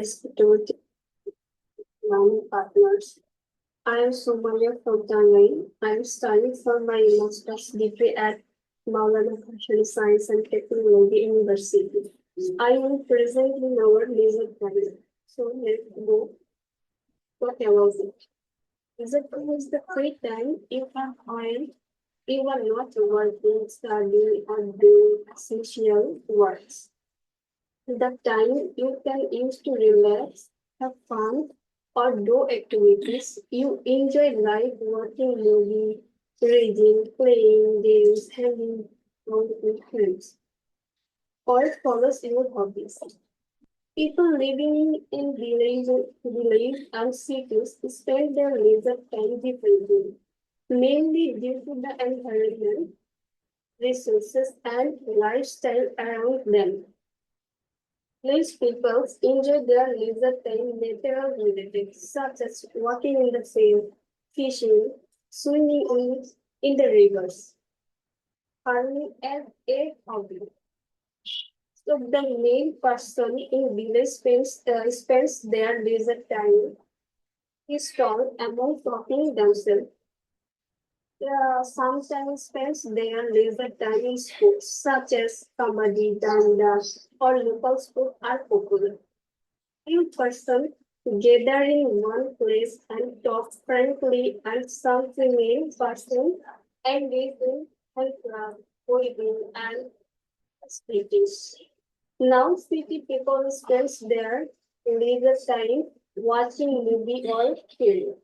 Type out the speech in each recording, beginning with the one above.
Institute Learning Partners. I am Somalia from Tangai. I am studying for my master's degree at Maulana Fashion Science and Technology University. I am presently in our laser program. So let's go. What about it? Laser program is the free time you have when you are not working, studying, or doing essential works. The time you can use to relax, have fun, or do activities you enjoy, like watching movies, reading, playing games, hanging out with friends, or follows your hobbies. People living in villages and cities spend their leisure time differently, mainly due to the environment, resources, and lifestyle around them. These people enjoy their leisure time natural activities such as walking in the field, fishing, swimming in the rivers, farming as a hobby. So the main person in village spends their leisure time is found among talking themselves. Sometimes spends their leisure time in sports such as kabaddi, danda, or local sports are popular. Few persons gather in one place and talk frankly, and some remain person engage in handcraft, weaving, and speaking. Now, city people spend their leisure time watching movie or film.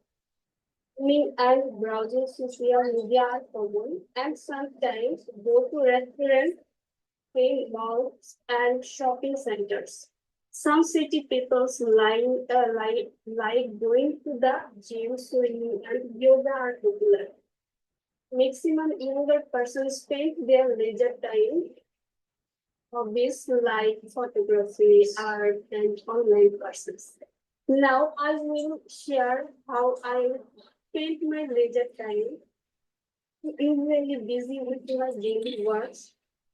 Gaming and browsing social media are common, and sometimes go to restaurants, film malls, and shopping centers. Some city people like going to the gym, swimming, and yoga are popular. Maximum younger persons spend their leisure time hobbies like photography, art, and online courses. Now I will share how I spend my leisure time. Usually busy with my daily work.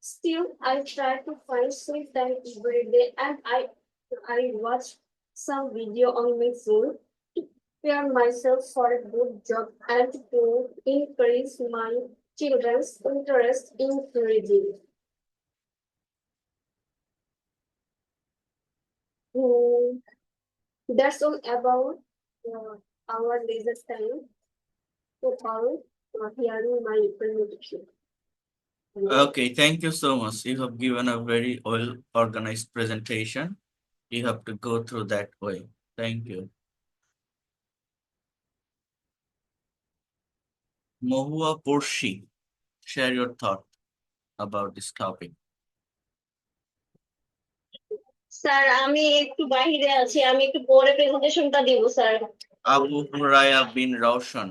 Still, I try to find free time every day, and I watch some video on my phone to prepare myself for a good job and to increase my children's interest in reading. Mm, that's all about our leisure time. So, all hearing my presentation. Okay, thank you so much. You have given a very well organized presentation. You have to go through that way. Thank you. Mohua Purshi, share your thought about this topic. Sir আমি একটু বাইরে আছি, আমি একটু পরে প্রেজেন্টেশনটা দিব sir. Abu Huraya bin Roshan.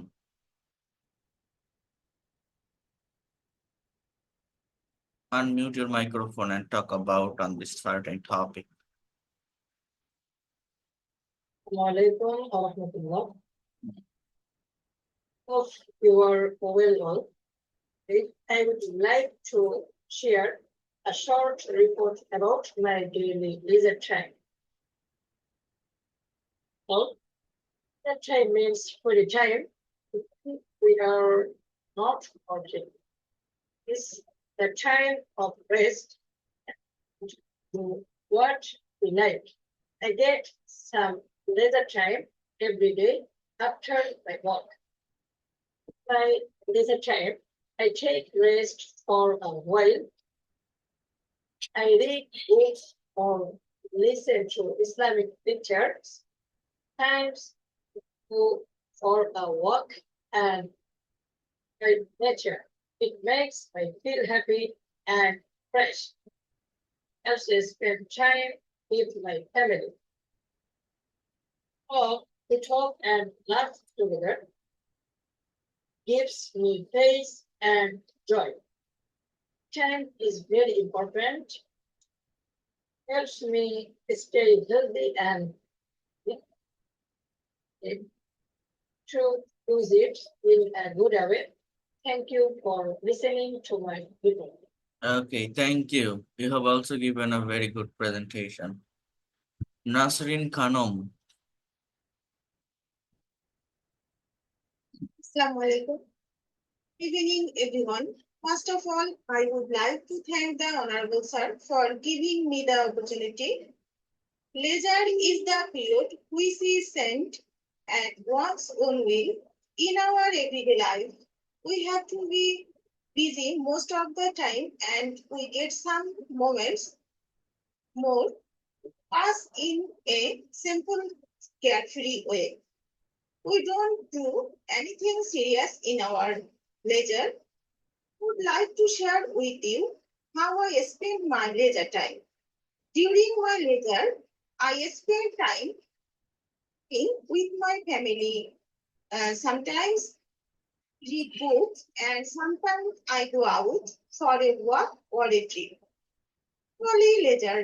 Unmute your microphone and talk about on this certain topic. Assalamualaikum warahmatullah. Hope you are well all. I would like to share a short report about my daily leisure time. Well, that time means free time. We are not working. It's the time of rest to what we like. I get some leisure time every day after my work. By leisure time, I take rest for a while. I read books or listen to Islamic lectures. Times go for a walk and by nature. It makes me feel happy and fresh. Helps me spend time with my family. Or to talk and laugh together gives me peace and joy. Time is very important. Helps me stay healthy and to use it in a good way. Thank you for listening to my report. Okay, thank you. You have also given a very good presentation. Nasrin Khanum. Assalamualaikum. Evening, everyone. First of all, I would like to thank the Honorable Sir for giving me the opportunity. Leisure is the period which is sent at one's own will. In our everyday life, we have to be busy most of the time and we get some moments more pass in a simple, carefree way. We don't do anything serious in our leisure. Would like to share with you how I spend my leisure time. During my leisure, I spend time with my family. Sometimes read books, and sometimes I go out for a walk or a trip. Truly, leisure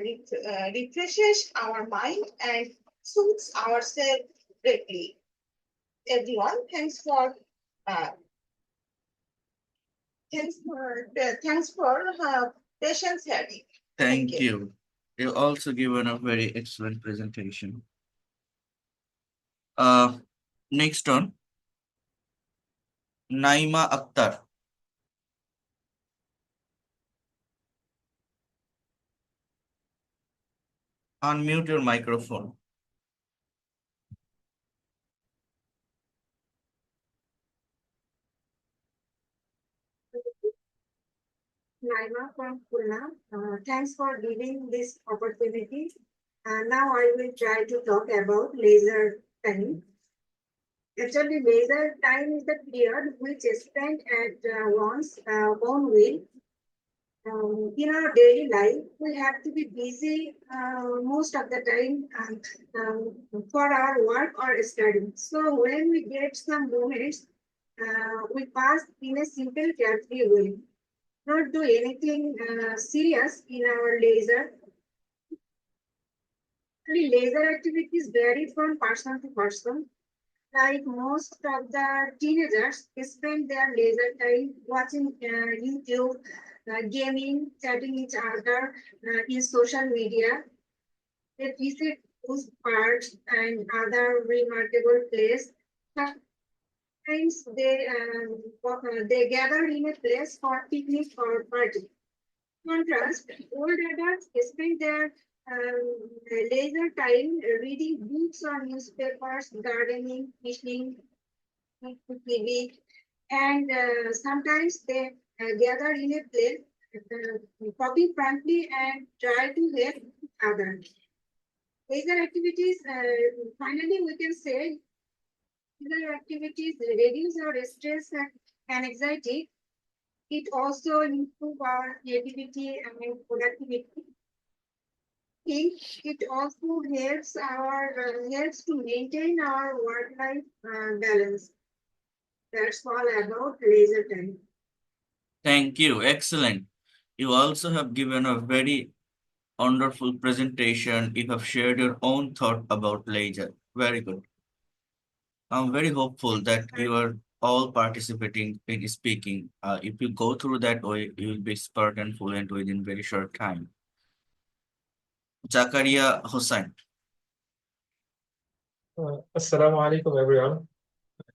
refreshes our mind and suits ourselves greatly. Everyone, uh, thanks for patience hearing. Thank you. you. You also given a very excellent presentation. Next on, Naima Akhtar. Unmute your microphone. Naima from Pune. Thanks for giving this opportunity. Now I will try to talk about leisure time. Actually, leisure time is the period which is spent at one's own will. In our daily life, we have to be busy most of the time for our work or study. So when we get some moments, we pass in a simple, carefree way. Not do anything serious in our leisure. Leisure activities vary from person to person. Like most of the teenagers spend their leisure time watching YouTube, gaming, chatting each other in social media. They visit those parks and other remarkable places. Sometimes they gather in a place for picnic or party. Contrast, old adults spend their leisure time reading books or newspapers, gardening, fishing, TV, and sometimes they gather in a place, talking frankly and try to help others. Leisure activities, finally, we can say leisure activities reduce our stress and anxiety. It also improve our creativity and productivity. It also helps to maintain our work-life balance. That's all about leisure time. Thank you. Excellent. You also have given a very wonderful presentation. You have shared your own thought about leisure. Very good. I'm very hopeful that you are all participating in speaking. If you go through that way, you will be expert and fluent within very short time. Zakaria Hussain. Assalamu alaikum everyone.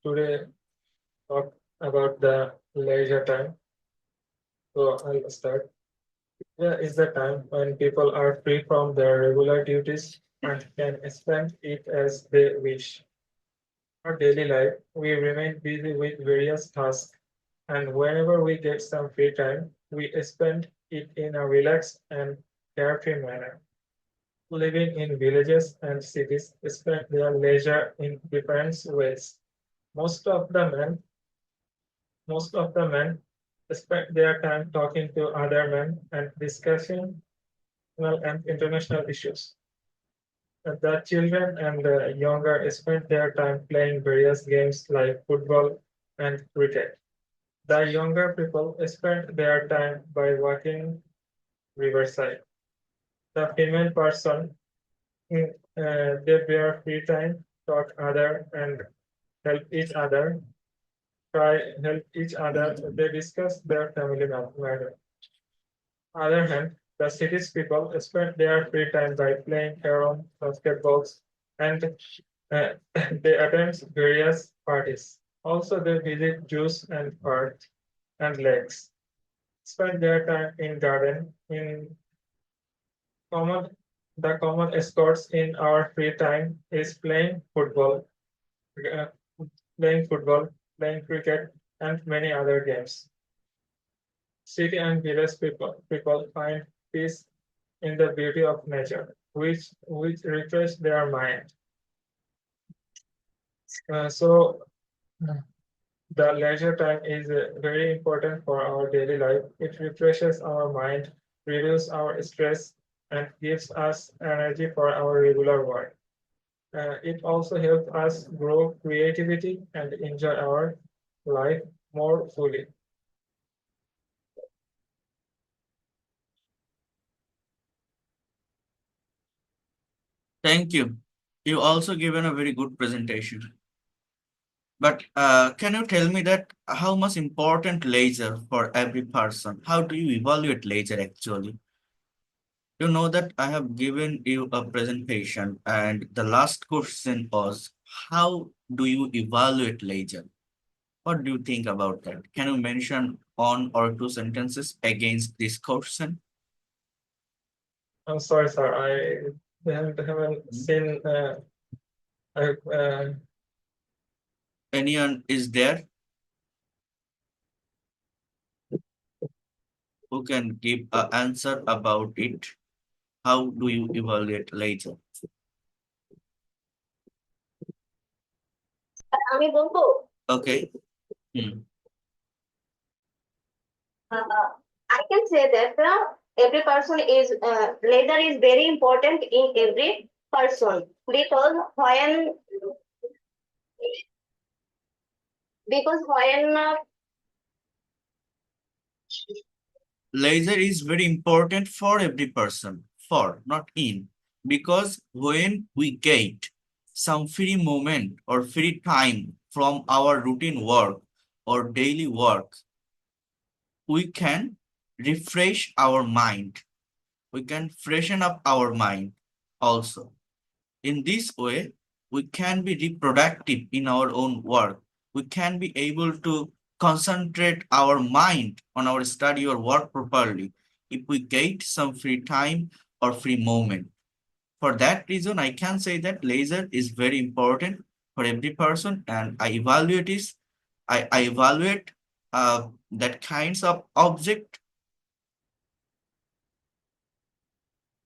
Today talk about the leisure time. So I'll start. Here is the time when people are free from their regular duties and can spend it as they wish. Our daily life, we remain busy with various tasks, and whenever we get some free time, we spend it in a relaxed and carefree manner. Living in villages and cities spend their leisure in different ways. Most of the men Most of the men spend their time talking to other men and discussing national and international issues. The children and the younger spend their time playing various games like football and cricket. The younger people spend their time by walking riverside. The female person in their free time talk other and help each other help each other. They discuss their family matter. On the other hand, The city's people spend their free time by playing carom, basketballs, and they attend various parties. Also, they visit zoos and parks and lakes. Spend their time in garden. In common, the common escorts in our free time is uh, football, playing cricket, and many other games. City and village people find peace in the beauty of nature, which refresh their mind. So the leisure time is very important for our daily life. It refreshes our mind, reduces our stress, and gives us energy for our regular work. It also helps us grow creativity and enjoy our life more fully. Thank you. You also given a very good presentation. But can you tell me that how much important leisure for every person? How do you evaluate leisure actually? You know that I have given you a presentation and the last question was, how do you evaluate leisure? What do you think about that? Can you mention one or two sentences against this question? I'm sorry, sir. I haven't seen. I, Anyone is there who can give an answer about it? How do you evaluate leisure? আমি বলবো Okay. Hmm. I can say that every person is leisure is very important in every person because when Leisure is very important for every person, for, not in, because when we get some free moment or free time from our routine work or daily work, we can refresh our mind. We can freshen up our mind also. In this way, we can be reproductive in our own work. We can be able to concentrate our mind on our study or work properly if we get some free time or free moment. For that reason, I can say that leisure is very important for every person, and I evaluate that kinds of object.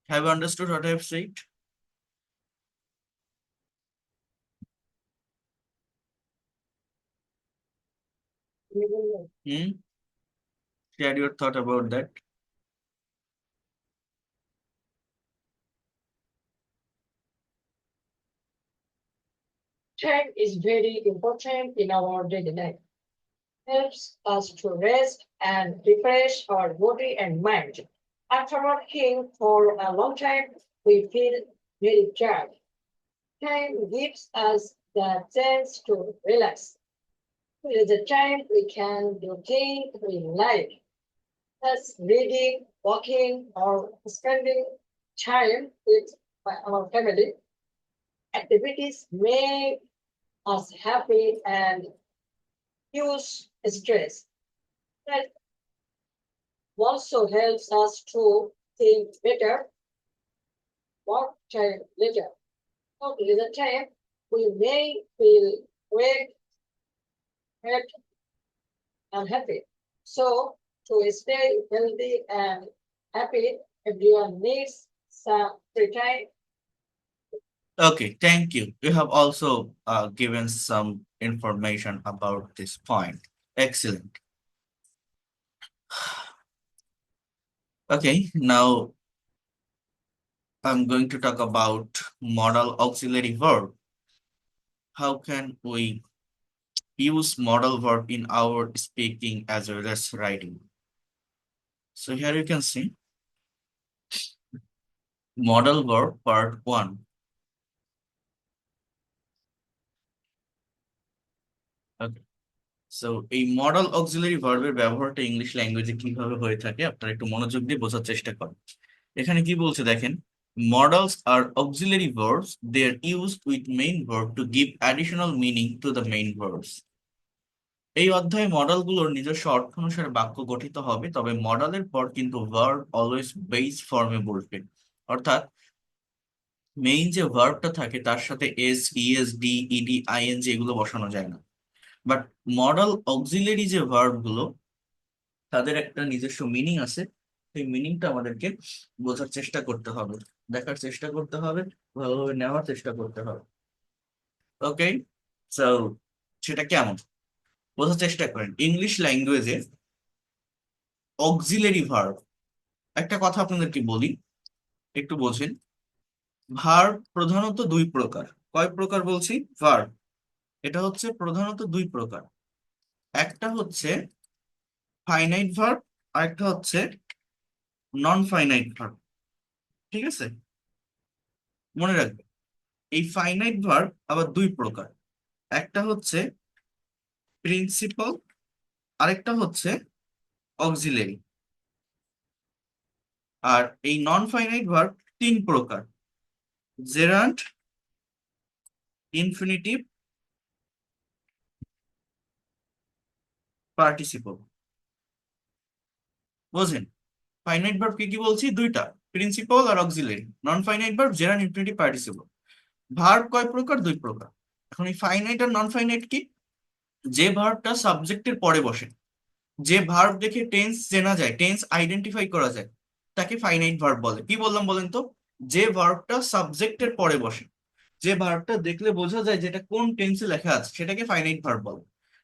Have you understood what I have said? Hmm? Share your thought about that. Time is very important in our daily life. Helps us to rest and refresh our body and mind. After working for a long time, we feel very tired. Time gives us the chance to relax. It is a time we can do things we like, as reading, walking, or spending time with our family. Activities make us happy and reduce stress. That also helps us to think better, more time later. So there is a time we may feel great, and happy. So to stay healthy and happy, everyone needs some free time. Okay, thank you. You have also given some information about this point. Excellent. Okay, now I'm going to talk about modal auxiliary verb. How can we use modal verb in our speaking as well as writing? So here you can see modal verb part 1. Okay. So এই modal auxiliary ভার্বের ব্যবহারটা English ল্যাঙ্গুয়েজে কিভাবে হয়ে থাকে আপনারা একটু মনোযোগ দিয়ে বোঝার চেষ্টা করেন। এখানে কি বলছে দেখেন, modals are auxiliary verbs. They are used with main verb to give additional meaning to the main verbs. এই অধ্যায়ে মডেলগুলোর নিজস্ব অর্থ অনুসারে বাক্য গঠিত হবে, তবে মডেলের পর কিন্তু ভার্ব অলওয়েজ বেস ফর্মে বসবে। অর্থাৎ মেইন যে ভার্বটা থাকে তার সাথে S, ES, D, ED, ING এগুলো বসানো যায় না। বাট মডেল অক্সিলারি যে ভার্ব গুলো তাদের একটা নিজস্ব মিনিং আছে, সেই মিনিংটা আমাদেরকে বোঝার চেষ্টা করতে হবে, দেখার চেষ্টা করতে হবে, ভালোভাবে নেওয়ার চেষ্টা করতে হবে। ওকে, সো সেটা কেমন বোঝার চেষ্টা করেন। ইংলিশ ল্যাঙ্গুয়েজে অক্সিলারি ভার্ব, একটা কথা আপনাদেরকে বলি, একটু বোঝেন। ভার্ব প্রধানত দুই প্রকার। কয় প্রকার বলছি? ভার্ব এটা হচ্ছে প্রধানত দুই প্রকার। একটা হচ্ছে ফাইনাইট ভার্ব আর একটা হচ্ছে নন ফাইনাইট ভার্ব। ঠিক আছে, মনে রাখবে এই ফাইনাইট ভার্ব আবার দুই প্রকার, একটা হচ্ছে প্রিন্সিপাল, আরেকটা হচ্ছে অক্সিলারি। আর এই নন ফাইনাইট ভার্ব তিন প্রকার, জেরান্ট, ইনফিনিটিভ, পার্টিসিপল। বোঝেন ফাইনাইট ভার্ব কি কি বলছি? দুইটা, প্রিন্সিপাল আর auxiliary. Non finite verb gerund, infinitive, participle. Verb কয় প্রকার? দুই প্রকার। এখন এই ফাইনাইট আর নন ফাইনাইট কি? যে ভার্বটা সাবজেক্টের পরে বসে, যে ভার্ব দেখে টেন্স চেনা যায়, টেন্স আইডেন্টিফাই করা যায়, তাকে ফাইনাইট ভার্ব বলে। কি বললাম বলেন তো? যে ভার্বটা সাবজেক্টের পরে বসে, যে ভার্বটা দেখলে বোঝা যায় যেটা কোন টেন্সে লেখা আছে, সেটাকে ফাইনাইট ভার্ব বলে।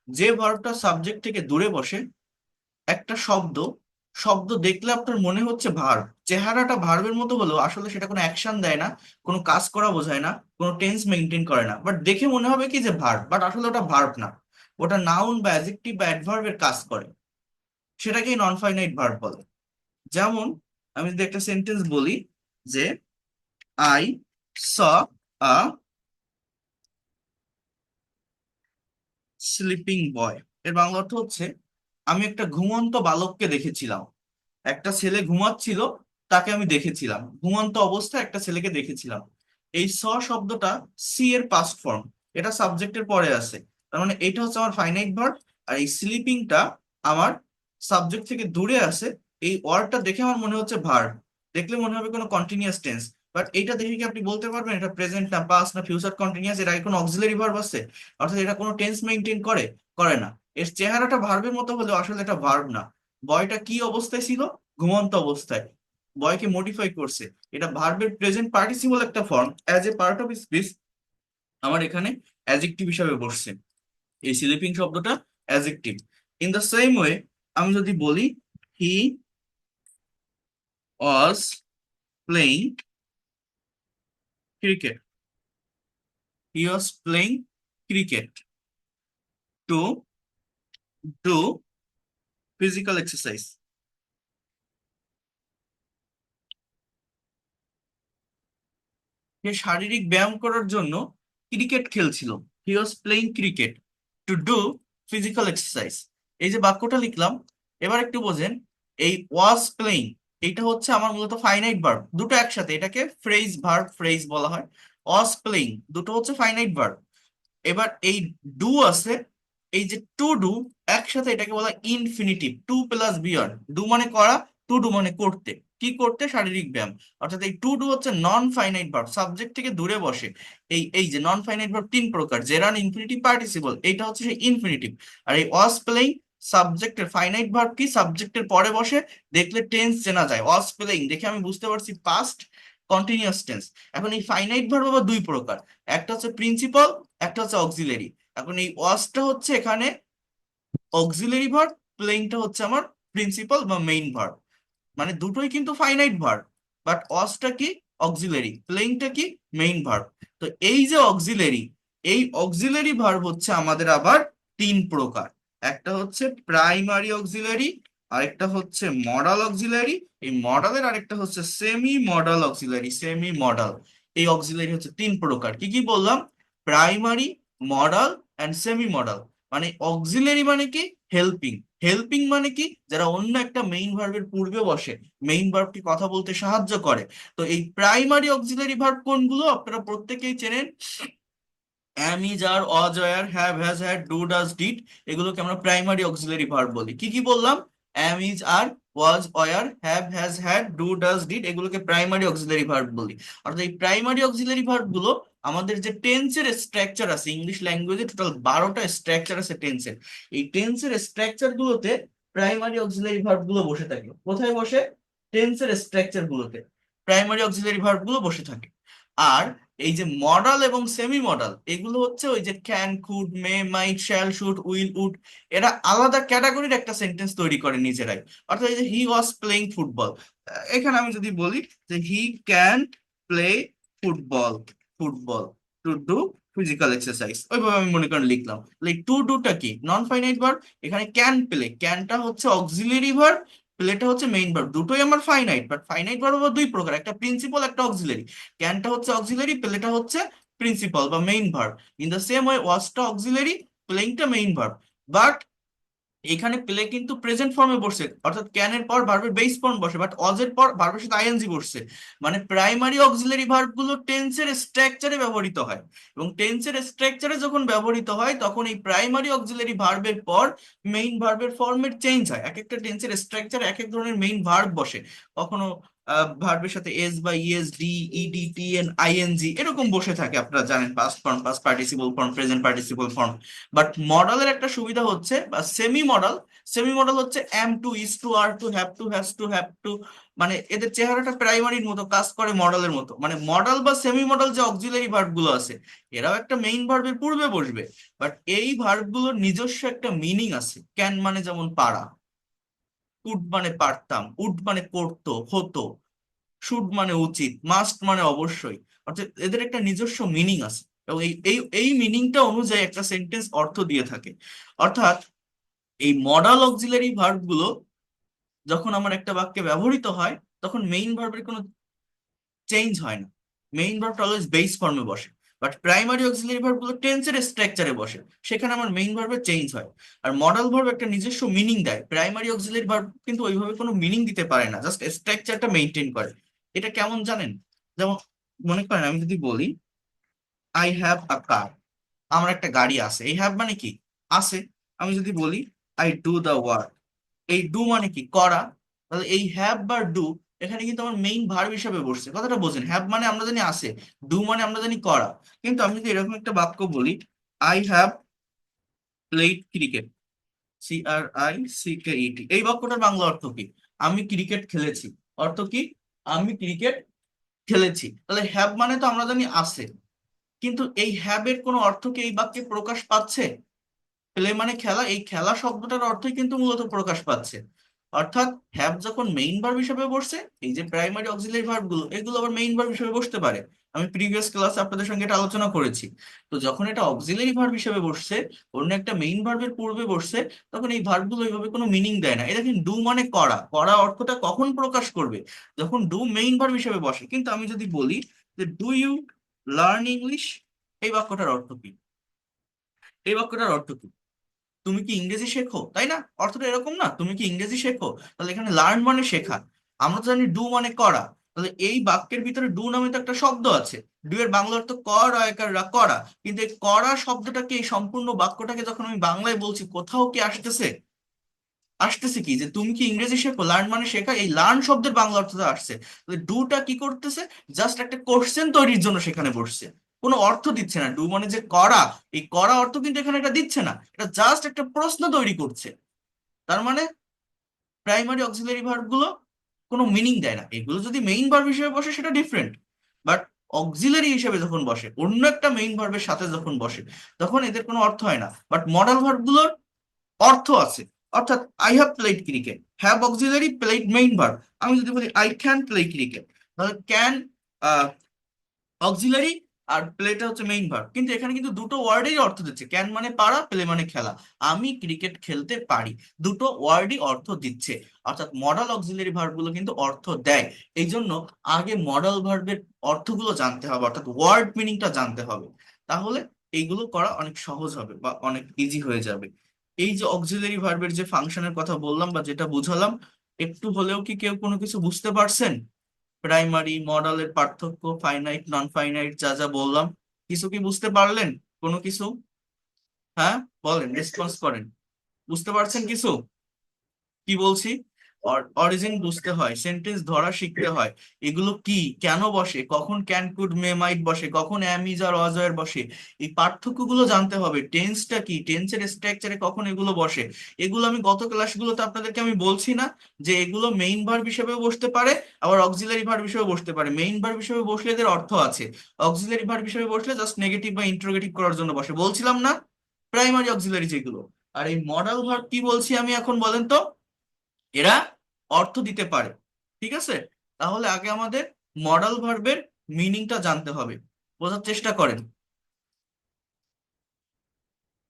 যে ভার্বটা সাবজেক্ট থেকে দূরে বসে, একটা শব্দ, শব্দ দেখলে আপনার মনে হচ্ছে ভার্ব, চেহারাটা ভার্বের মতো হলেও আসলে সেটা কোনো অ্যাকশন দেয় না, কোনো কাজ করা বোঝায় না, কোনো টেন্স মেনটেন করে না, বাট দেখে মনে হবে কি যে ভার্ব, বাট আসলে ওটা ভার্ব না, ওটা নাউন বা অ্যাডজেক্টিভ বা অ্যাডভার্বের কাজ করে, সেটাকেই নন ফাইনাইট ভার্ব বলে। যেমন আমি যদি একটা সেন্টেন্স বলি যে আই স আ স্লিপিং বয়, এর বাংলা অর্থ হচ্ছে আমি একটা ঘুমন্ত বালককে দেখেছিলাম। একটা ছেলে ঘুমাচ্ছিল, তাকে আমি দেখেছিলাম, ঘুমন্ত অবস্থায় একটা ছেলেকে দেখেছিলাম। এই স শব্দটা সি এর পাস্ট ফর্ম, এটা সাবজেক্টের পরে আছে, তার মানে এটা হচ্ছে আমার ফাইনাইট ভার্ব। আর এই স্লিপিংটা আমার সাবজেক্ট থেকে দূরে আছে, এই ওয়ার্ডটা দেখে আমার মনে হচ্ছে ভার্ব, দেখলে মনে হবে কোনো কন্টিনিউয়াস টেন্স, বাট এইটা দেখে কি আপনি বলতে পারবেন এটা প্রেজেন্ট না পাস্ট না ফিউচার কন্টিনিউয়াস, এর আগে কোনো অক্সিলারি ভার্ব আছে? অর্থাৎ এটা কোনো টেন্স মেনটেন করে? করে না। এর চেহারাটা ভার্বের মতো হলেও আসলে এটা ভার্ব না। বয়টা কি অবস্থায় ছিল? ঘুমন্ত অবস্থায়। বয়কে মডিফাই করছে, এটা ভার্বের প্রেজেন্ট পার্টিসিপল একটা form, as a part of speech আমার এখানে অ্যাডজেক্টিভ হিসাবে বসছে। এই স্লিপিং শব্দটা adjective. In the same way আমি যদি বলি he was playing cricket, he was playing cricket to do physical exercise. সে শারীরিক ব্যায়াম করার জন্য ক্রিকেট খেলছিল। He was playing cricket to do physical exercise. এই যে বাক্যটা লিখলাম, এবার একটু বোঝেন, এই ওয়াজ প্লেইং এইটা হচ্ছে আমার মূলত ফাইনাইট ভার্ব, দুটো একসাথে, এটাকে ফ্রেজ ভার্ব ফ্রেজ বলা হয়। ওয়াজ প্লেইং দুটো হচ্ছে ফাইনাইট ভার্ব। এবার এই ডু আছে, এই যে টু ডু একসাথে, এটাকে বলা infinitive, to plus bare. Do মানে করা, টু ডু মানে করতে। কি করতে? শারীরিক ব্যায়াম। অর্থাৎ এই টু ডু হচ্ছে নন ফাইনাইট ভার্ব, সাবজেক্ট থেকে দূরে বসে। এই এই যে নন ফাইনাইট ভার্ব তিন প্রকার, জেরান, ইনফিনিটিভ, পার্টিসিপল, এইটা হচ্ছে সেই ইনফিনিটিভ। আর এই ওয়াজ প্লেইং সাবজেক্টের ফাইনাইট ভার্ব কি সাবজেক্টের পরে বসে, দেখলে টেন্স চেনা যায়। ওয়াজ প্লেইং দেখে আমি বুঝতে পারছি পাস্ট কন্টিনিউয়াস টেন্স। এখন এই ফাইনাইট ভার্ব আবার দুই প্রকার, একটা হচ্ছে প্রিন্সিপাল, একটা হচ্ছে অক্সিলারি। এখন এই ওয়াজটা হচ্ছে এখানে অক্সিলারি ভার্ব, প্লেইংটা হচ্ছে আমার প্রিন্সিপাল বা মেইন ভার্ব। মানে দুটোই কিন্তু ফাইনাইট ভার্ব, বাট ওয়াজটা কি? অক্সিলারি। প্লেইংটা কি? Main verb. তো এই যে অক্সিলারি, এই অক্সিলারি ভার্ব হচ্ছে আমাদের আবার তিন প্রকার। একটা হচ্ছে প্রাইমারি অক্সিলারি, আরেকটা হচ্ছে মডাল অক্সিলারি, এই মডালের আরেকটা হচ্ছে semi modal auxiliary, semi modal. এই অক্সিলারি হচ্ছে তিন প্রকার। কি কি বললাম? Primary, modal and semi modal. মানে অক্সিলারি মানে কি? হেল্পিং। হেল্পিং মানে কি? যারা অন্য একটা মেইন ভার্বের পূর্বে বসে, মেইন ভার্বটি কথা বলতে সাহায্য করে। তো এই প্রাইমারি অক্সিলারি ভার্ব কোনগুলো আপনারা প্রত্যেকেই চেনেন। am, is, are, was, were, have, has, had, do, does, did, এগুলোকে আমরা প্রাইমারি অক্সিলারি ভার্ব বলি। কি কি বললাম? am, is, are, was, were, have, has, had, do, does, did, এগুলোকে প্রাইমারি অক্সিলারি ভার্ব বলি। অর্থাৎ এই প্রাইমারি অক্সিলারি ভার্ব গুলো আমাদের যে টেন্সের স্ট্রাকচার আছে, ইংলিশ ল্যাঙ্গুয়েজে টোটাল 12টা স্ট্রাকচার আছে টেন্সের। এই টেন্সের স্ট্রাকচার গুলোতে প্রাইমারি অক্সিলারি ভার্ব গুলো বসে থাকে। কোথায় বসে? টেন্সের স্ট্রাকচার গুলোতে প্রাইমারি অক্সিলারি ভার্ব গুলো বসে থাকে। আর এই যে মডাল এবং সেমি মডাল, এগুলো হচ্ছে ওই যে can, could, may, might, shall, should, will, would, এরা আলাদা ক্যাটাগরির একটা সেন্টেন্স তৈরি করে নিজেরাই। অর্থাৎ এই যে হি ওয়াজ প্লেইং ফুটবল, এখানে আমি যদি বলি যে he can play football, football two do physical exercise, ওইভাবে আমি মনে করেন লিখলাম। টু ডুটা কি? নন ফাইনাইট ভার্ব। এখানে ক্যান প্লে, ক্যানটা হচ্ছে অক্সিলারি ভার্ব, প্লেটা হচ্ছে মেইন ভার্ব। দুটোই আমার ফাইনাইট, বাট ফাইনাইট ভার্ব দুই প্রকার, একটা প্রিন্সিপাল, একটা অক্সিলারি। ক্যানটা হচ্ছে অক্সিলারি, প্লেটা হচ্ছে প্রিন্সিপাল বা main verb. In the same way ওয়াজটা অক্সিলারি, প্লেইংটা মেইন ভার্ব। বাট এখানে প্লে কিন্তু প্রেজেন্ট ফর্মে বসছে, অর্থাৎ ক্যানের পর ভার্বের বেস ফর্ম বসে, বাট অজের পর ভার্বের সাথে আইএনজি বসছে। মানে প্রাইমারি অক্সিলারি ভার্ব গুলো টেন্সের স্ট্রাকচারে ব্যবহৃত হয়, এবং টেন্সের স্ট্রাকচারে যখন ব্যবহৃত হয় তখন এই প্রাইমারি অক্সিলারি ভার্বের পর মেইন ভার্বের ফর্মের চেঞ্জ হয়। এক একটা টেন্সের স্ট্রাকচারে এক এক ধরনের মেইন ভার্ব বসে। কখনো ভার্বের সাথে এস বা ES, D, ED, TN, ING এরকম বসে থাকে। আপনারা জানেন past form, past participle form, present participle form. But মডেলের একটা সুবিধা হচ্ছে, বা সেমি মডেল, সেমি মডেল হচ্ছে am to, is to, are to, have to, has to, have to, মানে এদের চেহারাটা প্রাইমারির মতো কাজ করে, মডেলের মতো। মানে মডেল বা সেমি মডেল যে অক্সিলারি ভার্ব গুলো আছে, এরাও একটা মেইন ভার্বের পূর্বে বসবে, বাট এই ভার্ব গুলোর নিজস্ব একটা মিনিং আছে। ক্যান মানে যেমন পারা, কুড মানে পারতাম, উড মানে করতো, হতো, শুড মানে উচিত, মাস্ট মানে অবশ্যই। অর্থাৎ এদের একটা নিজস্ব মিনিং আছে, এবং এই এই এই মিনিংটা অনুযায়ী একটা সেন্টেন্স অর্থ দিয়ে থাকে। অর্থাৎ এই মডাল অক্সিলারি ভার্ব গুলো যখন আমার একটা বাক্যে ব্যবহৃত হয়, তখন মেইন ভার্বের কোনো চেঞ্জ হয় না, মেইন ভার্বটা অলওয়েজ বেস ফর্মে বসে। বাট প্রাইমারি অক্সিলারি ভার্ব গুলো টেন্সের স্ট্রাকচারে বসে, সেখানে আমার মেইন ভার্বের চেঞ্জ হয়। আর মডাল ভার্ব একটা নিজস্ব মিনিং দেয়, প্রাইমারি অক্সিলারি ভার্ব কিন্তু ওইভাবে কোনো মিনিং দিতে পারে না, জাস্ট স্ট্রাকচারটা মেনটেন করে। এটা কেমন জানেন? যেমন মনে করেন আমি যদি বলি আই হ্যাভ আ কার, আমার একটা গাড়ি আছে, এই হ্যাভ মানে কি? আছে। আমি যদি বলি আই ডু দ্য ওয়ার্ক, এই ডু মানে কি? করা। তাহলে এই হ্যাভ বা ডু এখানে কিন্তু আমার মেইন ভার্ব হিসেবে বসছে। কথাটা বোঝেন? হ্যাভ মানে আমরা জানি আছে, ডু মানে আমরা জানি করা। কিন্তু আমি যদি এরকম একটা বাক্য বলি I have played cricket, CRICKET, এই বাক্যটার বাংলা অর্থ কি? আমি ক্রিকেট খেলেছি। অর্থ কি? আমি ক্রিকেট খেলেছি। তাহলে হ্যাভ মানে তো আমরা জানি আছে, কিন্তু এই হ্যাভ এর কোনো অর্থ কি এই বাক্যে প্রকাশ পাচ্ছে? প্লে মানে খেলা, এই খেলা শব্দটার অর্থই কিন্তু মূলত প্রকাশ পাচ্ছে। অর্থাৎ হ্যাভ যখন মেইন ভার্ব হিসেবে বসছে, এই যে প্রাইমারি অক্সিলারি ভার্ব গুলো, এগুলো আবার মেইন ভার্ব হিসেবে বসতে পারে। আমি প্রিভিয়াস ক্লাসে আপনাদের সঙ্গে এটা আলোচনা করেছি। তো যখন এটা অক্সিলারি ভার্ব হিসেবে বসছে, অন্য একটা মেইন ভার্বের পূর্বে বসছে, তখন এই ভার্ব গুলো এইভাবে কোনো মিনিং দেয় না। এটা কিন্তু ডু মানে করা, করা অর্থটা কখন প্রকাশ করবে? যখন ডু মেইন ভার্ব হিসেবে বসে। কিন্তু আমি যদি বলি যে ডু ইউ লার্ন ইংলিশ, এই বাক্যটার অর্থ কি? এই বাক্যটার অর্থ কি? তুমি কি ইংরেজি শেখো, তাই না? অর্থটা এরকম না, তুমি কি ইংরেজি শেখো। তাহলে এখানে লার্ন মানে শেখা, আমরা তো জানি ডু মানে করা। তাহলে এই বাক্যের ভিতরে ডু নামে তো একটা শব্দ আছে। ডু এর বাংলা অর্থ করা, করা। কিন্তু এই করা শব্দটাকে, এই সম্পূর্ণ বাক্যটাকে যখন আমি বাংলায় বলছি, কোথাও কি আসতেছে? আসতেছে কি যে তুমি কি ইংরেজি শেখো, লার্ন মানে শেখা, এই লার্ন শব্দের বাংলা অর্থটা আসছে। তাহলে ডুটা কি করতেছে? জাস্ট একটা কোশ্চেন তৈরির জন্য সেখানে বসছে, কোনো অর্থ দিচ্ছে না। ডু মানে যে করা, এই করা অর্থ কিন্তু এখানে এটা দিচ্ছে না, এটা জাস্ট একটা প্রশ্ন তৈরি করছে। তার মানে প্রাইমারি অক্সিলারি ভার্ব গুলো কোনো মিনিং দেয় না। এগুলো যদি মেইন ভার্ব হিসেবে বসে সেটা ডিফারেন্ট, বাট অক্সিলারি হিসেবে যখন বসে, অন্য একটা মেইন ভার্বের সাথে যখন বসে, তখন এদের কোনো অর্থ হয় না। বাট মডাল ভার্ব গুলোর অর্থ আছে। অর্থাৎ I have played cricket, have auxiliary, played main verb. আমি যদি বলি আই ক্যান প্লে ক্রিকেট, তাহলে ক্যান অক্সিলারি, আর প্লেটা হচ্ছে মেইন ভার্ব। কিন্তু এখানে কিন্তু দুটো ওয়ার্ডেরই অর্থ দিচ্ছে, ক্যান মানে পারা, প্লে মানে খেলা। আমি ক্রিকেট খেলতে পারি, দুটো ওয়ার্ডই অর্থ দিচ্ছে। অর্থাৎ মডাল অক্সিলারি ভার্ব গুলো কিন্তু অর্থ দেয়। এই জন্য আগে মডাল ভার্বের অর্থগুলো জানতে হবে, অর্থাৎ ওয়ার্ড মিনিংটা জানতে হবে। তাহলে এইগুলো করা অনেক সহজ হবে বা অনেক ইজি হয়ে যাবে। এই যে অক্সিলারি ভার্বের যে ফাংশনের কথা বললাম বা যেটা বুঝালাম, একটু হলেও কি কেউ কোনো কিছু বুঝতে পারছেন? প্রাইমারি মডেলের পার্থক্য, ফাইনাইট নন ফাইনাইট যা যা বললাম, কিছু কি বুঝতে পারলেন? কোনো কিছু? হ্যাঁ, বলেন, রেসপন্স করেন। বুঝতে পারছেন কিছু? কি বলছি? অরিজিন বুঝতে হয়, সেন্টেন্স ধরা শিখতে হয়, এগুলো কি কেন বসে, কখন ক্যান কুড মে মাইট বসে, কখন am is R was wire বসে, এই পার্থক্যগুলো জানতে হবে। টেন্সটা কি, টেন্সের স্ট্রাকচারে কখন এগুলো বসে, এগুলো আমি গত ক্লাসগুলোতে আপনাদেরকে আমি বলছি না যে এগুলো মেইন ভার্ব হিসেবে বসতে পারে, আবার অক্সিলারি ভার্ব হিসেবে বসতে পারে। মেইন ভার্ব হিসেবে বসলে এদের অর্থ আছে, অক্সিলারি ভার্ব হিসেবে বসলে জাস্ট নেগেটিভ বা ইন্টারোগেটিভ করার জন্য বসে, বলছিলাম না? প্রাইমারি অক্সিলারি যেগুলো। আর এই মডাল ভার্ব কি বলছি আমি এখন, বলেন তো? এরা অর্থ দিতে পারে। ঠিক আছে, তাহলে আগে আমাদের মডাল ভার্বের মিনিংটা জানতে হবে, বোঝার চেষ্টা করেন।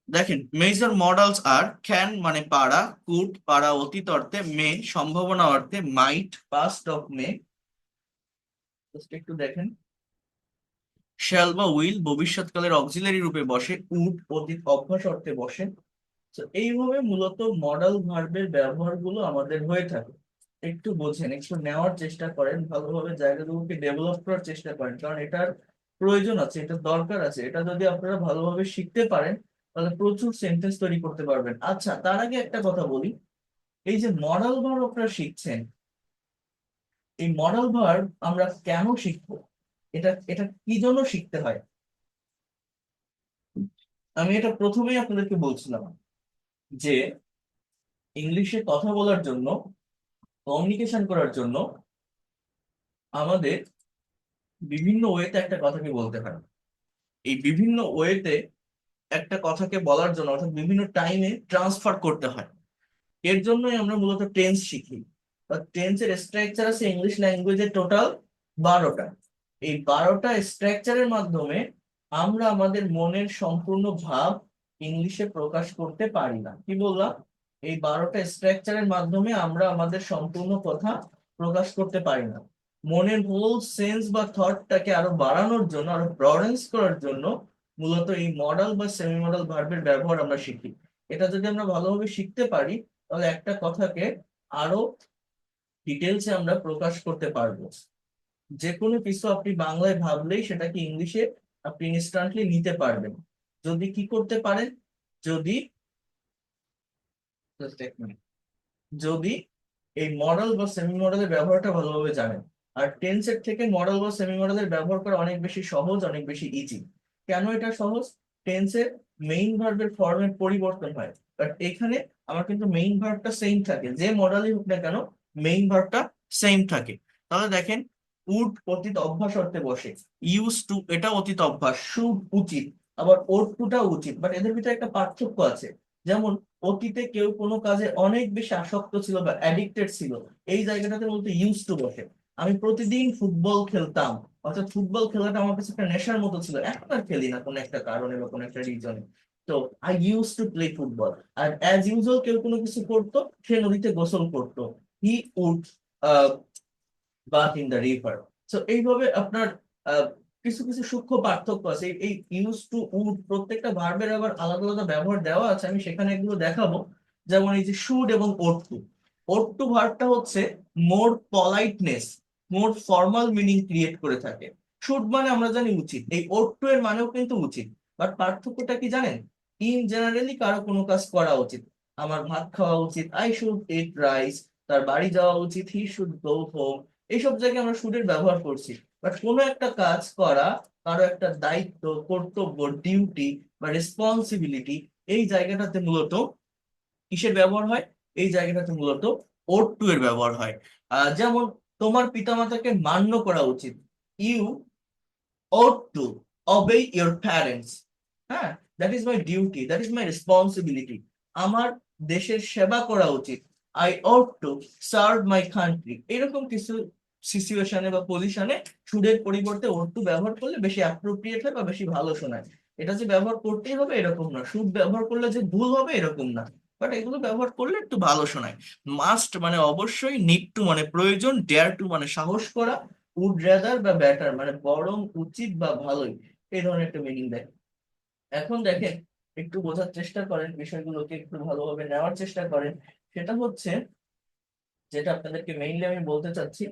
দেখেন, মেজর মডালস আর ক্যান মানে পারা, কুড পারা অতীত অর্থে, মে সম্ভাবনা অর্থে, মাইট পাস্ট অফ মে, একটু দেখেন, শ্যাল বা উইল ভবিষ্যৎকালের অক্সিলারি রূপে বসে, উড অতীত অভ্যাস অর্থে বসে। তো এইভাবে মূলত মডাল ভার্বের ব্যবহারগুলো আমাদের হয়ে থাকে। একটু বোঝেন, একটু নেওয়ার চেষ্টা করেন, ভালোভাবে জায়গাগুলোকে ডেভেলপ করার চেষ্টা করেন, কারণ এটার প্রয়োজন আছে, এটা দরকার আছে। এটা যদি আপনারা ভালোভাবে শিখতে পারেন তাহলে প্রচুর সেন্টেন্স তৈরি করতে পারবেন। আচ্ছা, তার আগে একটা কথা বলি, এই যে মডাল ভার্ব আপনারা শিখছেন, এই মডাল ভার্ব আমরা কেন শিখবো, এটা এটা কি জন্য শিখতে হয়? আমি এটা প্রথমেই আপনাদেরকে বলছিলাম যে ইংলিশে কথা বলার জন্য, কমিউনিকেশন করার জন্য আমাদের বিভিন্ন ওয়েতে একটা কথাকে বলতে হয়। এই বিভিন্ন ওয়েতে একটা কথাকে বলার জন্য, অর্থাৎ বিভিন্ন টাইমে ট্রান্সফার করতে হয়। এর জন্যই আমরা মূলত টেন্স শিখি। টেন্সের স্ট্রাকচার আছে ইংলিশ ল্যাঙ্গুয়েজে টোটাল 12টা। এই 12টা স্ট্রাকচারের মাধ্যমে আমরা আমাদের মনের সম্পূর্ণ ভাব ইংলিশে প্রকাশ করতে পারি না। কি বললাম? এই 12টা স্ট্রাকচারের মাধ্যমে আমরা আমাদের সম্পূর্ণ কথা প্রকাশ করতে পারি না। মনের হোল সেন্স বা থটটাকে আরো বাড়ানোর জন্য, আরো ব্রডেন্স করার জন্য মূলত এই মডাল বা সেমি মডাল ভার্বের ব্যবহার আমরা শিখি। এটা যদি আমরা ভালোভাবে শিখতে পারি তাহলে একটা কথাকে আরো ডিটেলসে আমরা প্রকাশ করতে পারবো। যে কোনো কিছু আপনি বাংলায় ভাবলেই সেটাকে ইংলিশে আপনি ইনস্ট্যান্টলি নিতে পারবেন, যদি কি করতে পারেন, যদি just এক minute, যদি এই মডেল বা সেমি মডেলের ব্যবহারটা ভালোভাবে জানেন। আর টেন্সের থেকে মডেল বা সেমি মডেলের ব্যবহার করা অনেক বেশি সহজ, অনেক বেশি ইজি। কেন এটা সহজ? টেন্সের মেইন ভার্বের ফর্মের পরিবর্তন হয়, বাট এখানে আমার কিন্তু মেইন ভার্বটা সেম থাকে, যে মডেলই হোক না কেন মেইন ভার্বটা সেম থাকে। তাহলে দেখেন, উড অতীত অভ্যাস অর্থে বসে, ইউজ টু এটা অতীত অভ্যাস, শুড উচিত, আবার ওড টুটা উচিত, বাট এদের ভিতরে একটা পার্থক্য আছে। যেমন অতীতে কেউ কোনো কাজে অনেক বেশি আসক্ত ছিল বা অ্যাডিক্টেড ছিল, এই জায়গাটাতে বলতে ইউজ টু বসে। আমি প্রতিদিন ফুটবল খেলতাম, অর্থাৎ ফুটবল খেলাটা আমার কাছে একটা নেশার মতো ছিল, এখন আর খেলি না কোনো একটা কারণে বা কোনো একটা রিজনে। তো I use to play football. আর অ্যাজ ইউজুয়াল কেউ কোনো কিছু করতো, সে নদীতে গোসল করতো, he would bathe in the river. তো এইভাবে আপনার আহ, কিছু কিছু সূক্ষ্ম পার্থক্য আছে। এই ইউজ টু উড প্রত্যেকটা ভার্বের আবার আলাদা আলাদা ব্যবহার দেওয়া আছে, আমি সেখানে এগুলো দেখাবো। যেমন এই যে শুড এবং ওড টু, ওড টু ভার্বটা হচ্ছে মোর পলাইটনেস, মোর ফর্মাল মিনিং ক্রিয়েট করে থাকে। শুড মানে আমরা জানি উচিত, এই ওড টু এর মানেও কিন্তু উচিত, বাট পার্থক্যটা কি জানেন? ইন জেনারেলি কারো কোনো কাজ করা উচিত, আমার ভাত খাওয়া উচিত, আই শুড ইট রাইস, তার বাড়ি যাওয়া উচিত, হি শুড গো হোম, এইসব জায়গায় আমরা শুডের ব্যবহার করছি। বাট কোনো একটা কাজ করা, কারো একটা দায়িত্ব, কর্তব্য, ডিউটি বা রেসপন্সিবিলিটি, এই জায়গাটাতে মূলত কিসের ব্যবহার হয়? এই জায়গাটাতে মূলত ওড টু এর ব্যবহার হয়। যেমন তোমার পিতামাতাকে মান্য করা উচিত, you ought to obey your parents. হ্যাঁ, that is my duty, that is my responsibility. আমার দেশের সেবা করা উচিত, I ought to serve my country। এরকম কিছু সিচুয়েশনে বা পজিশনে শুডের পরিবর্তে ought to ব্যবহার করলে বেশি অ্যাপ্রোপ্রিয়েট হয় বা বেশি ভালো শোনায়। এটা যে ব্যবহার করতেই হবে এরকম না, শুড ব্যবহার করলে যে ভুল হবে এরকম না, বাট এগুলো ব্যবহার করলে একটু ভালো শোনায়। মাস্ট মানে অবশ্যই, নিড টু মানে প্রয়োজন, ডেয়ার টু মানে সাহস করা, উড রেদার বা বেটার মানে বরং, উচিত বা ভালোই, এই ধরনের একটা মিনিং দেয়। এখন দেখেন, একটু বোঝার চেষ্টা করেন, বিষয়গুলোকে একটু ভালোভাবে নেওয়ার চেষ্টা করেন। সেটা হচ্ছে, যেটা আপনাদেরকে মেইনলি আমি বলতে চাচ্ছি,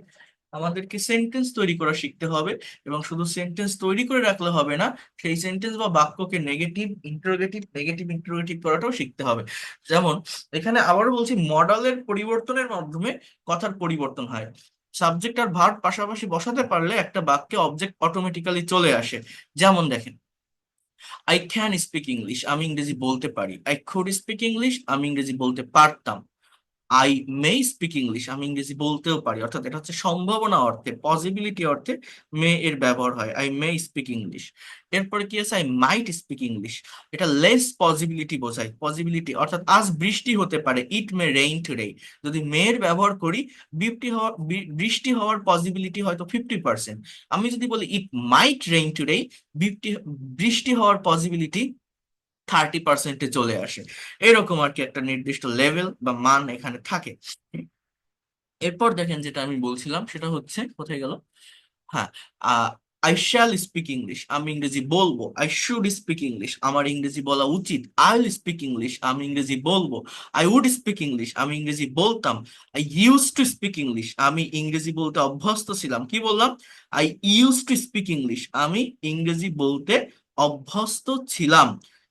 আমাদেরকে সেন্টেন্স তৈরি করা শিখতে হবে। এবং শুধু সেন্টেন্স তৈরি করে রাখলে হবে না, সেই সেন্টেন্স বা বাক্যকে নেগেটিভ ইন্টারোগেটিভ করাটাও শিখতে হবে। যেমন এখানে আবারও বলছি, মডেলের পরিবর্তনের মাধ্যমে কথার পরিবর্তন হয়। সাবজেক্ট আর ভার্ব পাশাপাশি বসাতে পারলে একটা বাক্যে অবজেক্ট অটোমেটিক্যালি চলে আসে। যেমন দেখেন, আই ক্যান স্পিক ইংলিশ, আমি ইংরেজি বলতে পারি। আই কুড স্পিক ইংলিশ, আমি ইংরেজি বলতে পারতাম। আই মে স্পিক ইংলিশ, আমি ইংরেজি বলতেও পারি। অর্থাৎ এটা হচ্ছে সম্ভাবনা অর্থে, পসিবিলিটি অর্থে মে এর ব্যবহার হয়, আই মে স্পিক ইংলিশ। এরপরে কি আছে, আই মাইট স্পিক ইংলিশ, এটা লেস পসিবিলিটি বোঝায়। পসিবিলিটি অর্থাৎ আজ বৃষ্টি হতে পারে, ইট মে রেইন টুডে। যদি মে এর ব্যবহার করি, বৃষ্টি হওয়ার পসিবিলিটি হয়তো 50%। আমি যদি বলি ইট মাইট রেইন টুডে, বৃষ্টি বৃষ্টি হওয়ার পসিবিলিটি 30%-এ চলে আসে। এরকম আর কি একটা নির্দিষ্ট লেভেল বা মান এখানে থাকে। এরপর দেখেন, যেটা আমি বলছিলাম সেটা হচ্ছে, কোথায় গেল, হ্যাঁ, আই শ্যাল স্পিক ইংলিশ, আমি ইংরেজি বলবো। আই শুড স্পিক ইংলিশ, আমার ইংরেজি বলা উচিত। আই উইল স্পিক ইংলিশ, আমি ইংরেজি বলবো। আই উড স্পিক ইংলিশ, আমি ইংরেজি বলতাম। I use two speak English, আমি ইংরেজি বলতে অভ্যস্ত ছিলাম। কি বললাম? I use two speak English, আমি ইংরেজি বলতে অভ্যস্ত ছিলাম।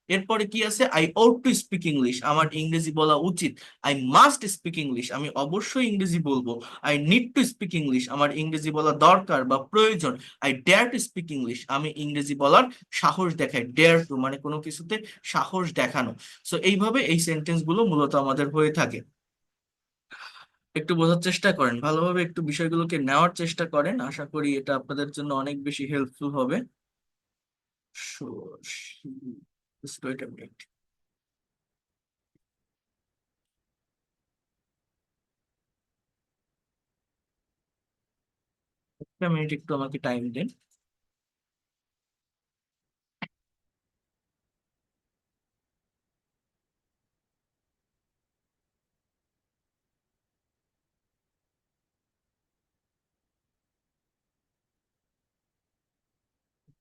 এরপরে কি আছে, I ought two speak English, আমার ইংরেজি বলা উচিত। আই মাস্ট স্পিক ইংলিশ, আমি অবশ্যই ইংরেজি বলবো। I need to speak English, আমার ইংরেজি বলা দরকার বা প্রয়োজন। I dare to speak English, আমি ইংরেজি বলার সাহস দেখাই। ডেয়ার টু মানে কোনো কিছুতে সাহস দেখানো। সো এইভাবে এই সেন্টেন্স গুলো মূলত আমাদের হয়ে থাকে। একটু বোঝার চেষ্টা করেন ভালোভাবে, একটু বিষয়গুলোকে নেওয়ার চেষ্টা করেন, আশা করি এটা আপনাদের জন্য অনেক বেশি হেল্পফুল হবে। So, just wait a minute. একটা মিনিট একটু আমাকে টাইম দিন।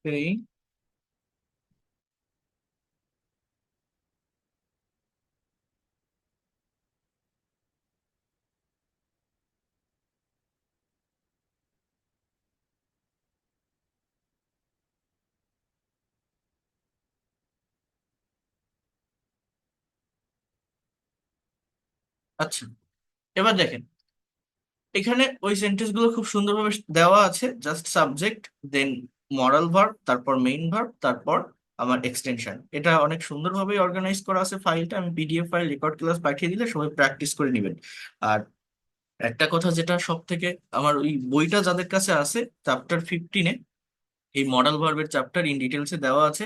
Okay. আচ্ছা, এবার দেখেন, এখানে ওই সেন্টেন্স গুলো খুব সুন্দরভাবে দেওয়া আছে। জাস্ট সাবজেক্ট, দেন মরাল ভার্ব, তারপর মেইন ভার্ব, তারপর আমার এক্সটেনশন। এটা অনেক সুন্দরভাবে অর্গানাইজ করা আছে ফাইলটা। আমি পিডিএফ ফাইল রেকর্ড ক্লাস পাঠিয়ে দিলে সবাই প্র্যাকটিস করে নেবেন। আর একটা কথা, যেটা সব থেকে, আমার ওই বইটা যাদের কাছে আছে, চ্যাপ্টার 15-এ এই মডেল ভার্বের চ্যাপ্টার ইন ডিটেলসে দেওয়া আছে।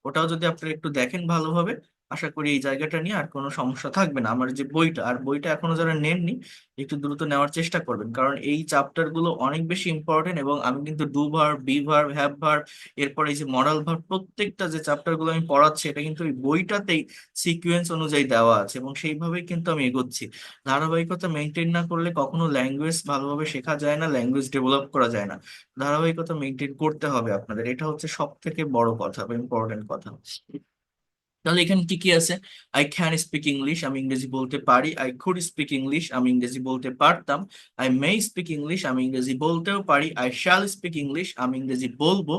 ওটাও যদি আপনারা একটু দেখেন ভালোভাবে, আশা করি এই জায়গাটা নিয়ে আর কোনো সমস্যা থাকবে না। আমার যে বইটা, আর বইটা এখনো যারা নেননি, একটু দ্রুত নেওয়ার চেষ্টা করবেন, কারণ এই চ্যাপ্টার গুলো অনেক বেশি ইম্পর্টেন্ট। এবং আমি কিন্তু do verb, be verb, have verb, এরপর এই যে মডেল ভার্ব, প্রত্যেকটা যে চ্যাপ্টার গুলো আমি পড়াচ্ছি, এটা কিন্তু ওই বইটাতেই সিকুয়েন্স অনুযায়ী দেওয়া আছে, এবং সেইভাবেই কিন্তু আমি এগোচ্ছি। ধারাবাহিকতা মেনটেন না করলে কখনো ল্যাঙ্গুয়েজ ভালোভাবে শেখা যায় না, ল্যাঙ্গুয়েজ ডেভেলপ করা যায় না। ধারাবাহিকতা মেনটেন করতে হবে আপনাদের, এটা হচ্ছে সব থেকে বড় কথা বা ইম্পর্টেন্ট কথা। তাহলে এখানে কি কি আছে, আই ক্যান স্পিক ইংলিশ, আমি ইংরেজি বলতে পারি। আই কুড স্পিক ইংলিশ, আমি ইংরেজি বলতে পারতাম। আই মে স্পিক ইংলিশ, আমি ইংরেজি বলতেও পারি। আই শ্যাল স্পিক ইংলিশ, আমি ইংরেজি বলবো।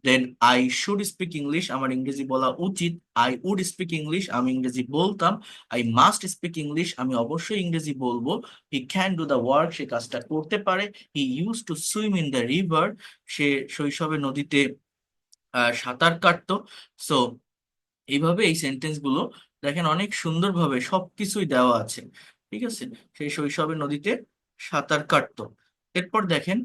Then I should speak English, আমার ইংরেজি বলা উচিত। আই উড স্পিক ইংলিশ, আমি ইংরেজি বলতাম। আই মাস্ট স্পিক ইংলিশ, আমি অবশ্যই ইংরেজি বলবো। He can do the work, সে কাজটা করতে পারে। He use to swim in the river, সে শৈশবে নদীতে সাঁতার কাটতো। সো এইভাবে এই সেন্টেন্স গুলো দেখেন, অনেক সুন্দরভাবে সবকিছুই দেওয়া আছে। ঠিক আছে, সেই শৈশবে নদীতে সাঁতার কাটতো। এরপর দেখেন,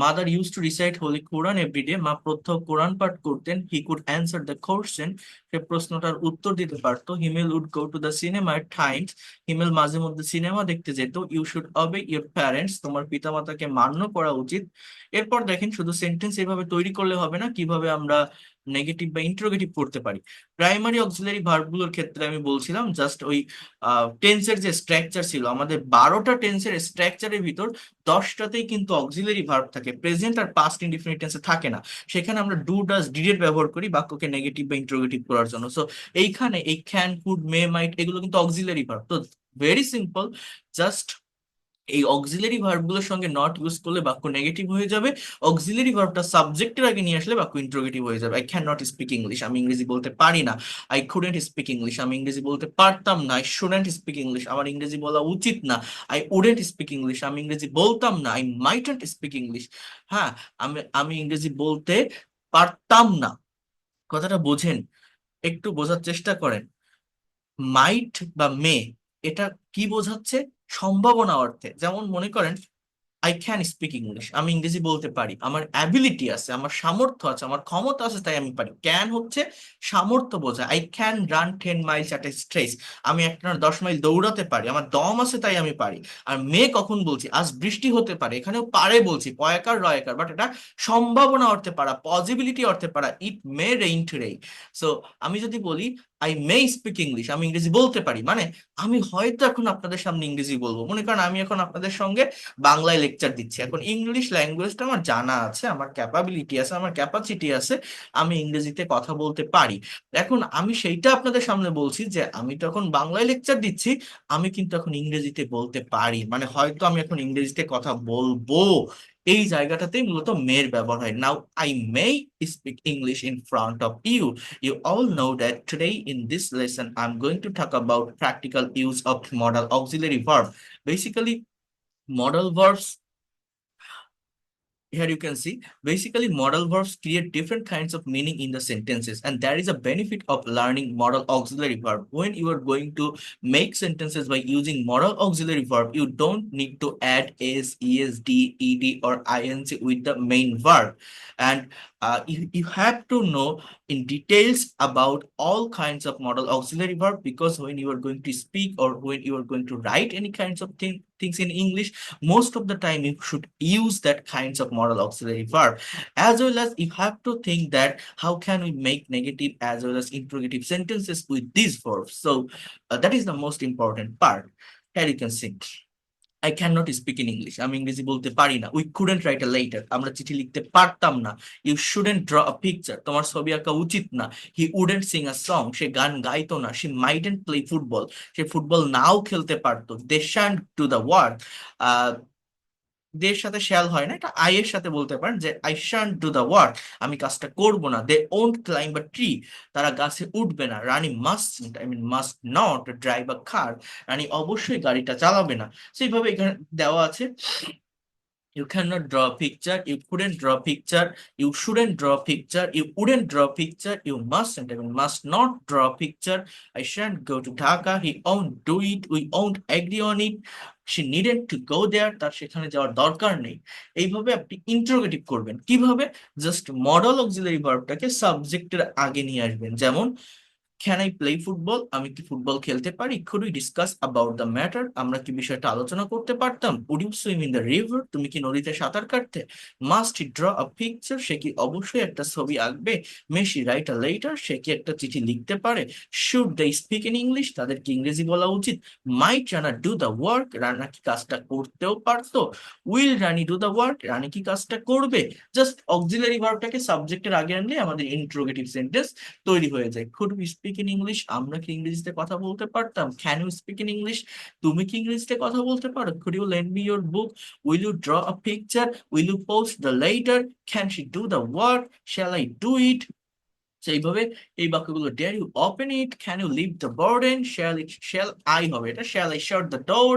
mother use to recite holy Quran everyday, মা প্রত্যহ কোরআন পাঠ করতেন। He could answer the question, সে প্রশ্নটার উত্তর দিতে পারতো। Himel would go to the cinema at times, Himel মাঝে মধ্যে সিনেমা দেখতে যেত। You should obey your parents, তোমার পিতামাতাকে মান্য করা উচিত। এরপর দেখেন, শুধু সেন্টেন্স এভাবে তৈরি করলে হবে না, কিভাবে আমরা নেগেটিভ বা ইন্টারোগেটিভ করতে পারি। প্রাইমারি অক্সিলারি ভার্বগুলোর ক্ষেত্রে আমি বলছিলাম জাস্ট ওই টেন্সের যে স্ট্রাকচার ছিল, আমাদের 12টা টেন্সের স্ট্রাকচারের ভিতর 10টাতেই কিন্তু অক্সিলারি ভার্ব থাকে, প্রেজেন্ট আর পাস্ট ইনডিফিনিট টেন্সে থাকে না। সেখানে আমরা ডু ডাজ ডিডের ব্যবহার করি বাক্যকে নেগেটিভ বা ইন্টারোগেটিভ করার জন্য। সো এইখানে এই ক্যান, কুড, মে, মাইট এগুলো কিন্তু অক্সিলারি ভার্ব। তো ভেরি সিম্পল, জাস্ট এই অক্সিলারি ভার্বগুলোর সঙ্গে নট ইউজ করলে বাক্য নেগেটিভ হয়ে যাবে। অক্সিলারি ভার্বটা সাবজেক্টের আগে নিয়ে আসলে বাক্য ইন্টারোগেটিভ হয়ে যাবে। I can not speak English, আমি ইংরেজি বলতে পারি না। আই কুডেন্ট স্পিক ইংলিশ, আমি ইংরেজি বলতে পারতাম না। আই শুডেন্ট স্পিক ইংলিশ, আমার ইংরেজি বলা উচিত না। আই উডেন্ট স্পিক ইংলিশ, আমি ইংরেজি বলতাম না। আই মাইটন্ট স্পিক ইংলিশ, হ্যাঁ আমি আমি ইংরেজি বলতে পারতাম না। কথাটা বোঝেন, একটু বোঝার চেষ্টা করেন। মাইট বা মে, এটা কি বোঝাচ্ছে? সম্ভাবনা অর্থে। যেমন মনে করেন আই ক্যান স্পিক ইংলিশ, আমি ইংরেজি বলতে পারি, আমার অ্যাবিলিটি আছে, আমার সামর্থ্য আছে, আমার ক্ষমতা আছে, তাই আমি পারি। ক্যান হচ্ছে সামর্থ্য বোঝায়। I can run 10 Miles at a stretch, আমি একটা 10 মাইল দৌড়াতে পারি, আমার দম আছে তাই আমি পারি। আর মে কখন বলছি? আজ বৃষ্টি হতে পারে, এখানেও পারে বলছি, পয়াকার রয়াকার, বাট এটা সম্ভাবনা অর্থে পারা, পসিবিলিটি অর্থে পারা। ইট মে রেইন টুডে। সো আমি যদি বলি আই মে স্পিক ইংলিশ, আমি ইংরেজি বলতে পারি, মানে আমি হয়তো এখন আপনাদের সামনে ইংরেজি বলবো। মনে করেন আমি এখন আপনাদের সঙ্গে বাংলায় লেকচার দিচ্ছি, এখন ইংলিশ ল্যাঙ্গুয়েজটা আমার জানা আছে, আমার ক্যাপাবিলিটি আছে, আমার ক্যাপাসিটি আছে, আমি ইংরেজিতে কথা বলতে পারি। এখন আমি সেইটা আপনাদের সামনে বলছি যে আমি তো এখন বাংলায় লেকচার দিচ্ছি, আমি কিন্তু এখন ইংরেজিতে বলতে পারি, মানে হয়তো আমি এখন ইংরেজিতে কথা বলবো। এই জায়গাটাতেই মূলত মেয়ের ব্যবহার হয়। Now I may speak English in front of you. You all know that today in this lesson I'm going to talk about practical use of modal auxiliary verb. Basically, modal verbs, here you can see, basically modal verbs create different kinds of meaning in the sentences, and there is a benefit of learning modal auxiliary verb. When you are going to make sentences by using modal auxiliary verb, you don't need to add s, esd, ed or ing with the main verb. And you have to know in details about all kinds of modal auxiliary verb, because when you are going to speak or when you are going to write any kinds of things in English, most of the time you should use that kinds of modal auxiliary verb. As well as you have to think that how can we make negative as well as interrogative sentences with these verbs. So that is the most important part. Here you can see I cannot speak in English, আমি ইংরেজি বলতে পারি না। We couldn't write a letter, আমরা চিঠি লিখতে পারতাম না। You shouldn't draw a picture, তোমার ছবি আঁকা উচিত না। He wouldn't sing a song, সে গান গাইতো না। She mightn't play football, say football নাও খেলতে পারতো। They shan't do the work, দের সাথে শ্যাল হয় না, এটা আই এর সাথে বলতে পারেন যে I shan't do the work, আমি কাজটা করব না। They won't climb a tree, তারা গাছে উঠবে না। Rani must, I mean must not drive a car, Rani অবশ্যই গাড়িটা চালাবে না। সেইভাবে এখানে দেওয়া আছে you cannot draw a picture, you couldn't draw a picture, you shouldn't draw a picture, you wouldn't draw a picture, you mustn't, I mean must not draw a picture. I shan't go to Dhaka, he won't do it, we won't agree on it, she needn't to go there, তার সেখানে যাওয়ার দরকার নেই। এইভাবে আপনি interrogative করবেন কিভাবে? Just modal auxiliary ভার্বটাকে সাবজেক্টের আগে নিয়ে আসবেন। যেমন ক্যান আই প্লে ফুটবল, আমি কি ফুটবল খেলতে পারি? Could we discuss about the matter, আমরা কি বিষয়টা আলোচনা করতে পারতাম? Would you swim in the river, তুমি কি নদীতে সাঁতার কাটতে? Must he draw a picture, সে কি অবশ্যই একটা ছবি আঁকবে? May she write a letter, সে কি একটা চিঠি লিখতে পারে? Should they speak in English, তাদের কি ইংরেজি বলা উচিত? Might Rana do the work, Rana কি কাজটা করতেও পারতো? Will Rani do the work, রানী কি কাজটা করবে? জাস্ট অক্সিলারি ভার্বটাকে সাবজেক্টের আগে আনলে আমাদের ইন্টারোগেটিভ সেন্টেন্স তৈরি হয়ে যায়। Could we speak in English, আমরা কি ইংরেজিতে কথা বলতে পারতাম? Can you speak in English, তুমি কি ইংরেজিতে কথা বলতে পারো? Could you lend me your book, will you draw a picture, will you post the letter, can she do the work, shall I do it. সেইভাবে এই বাক্যগুলো, dare you open it, can you leave the burden, shall I হবে এটা, shall I shut the door,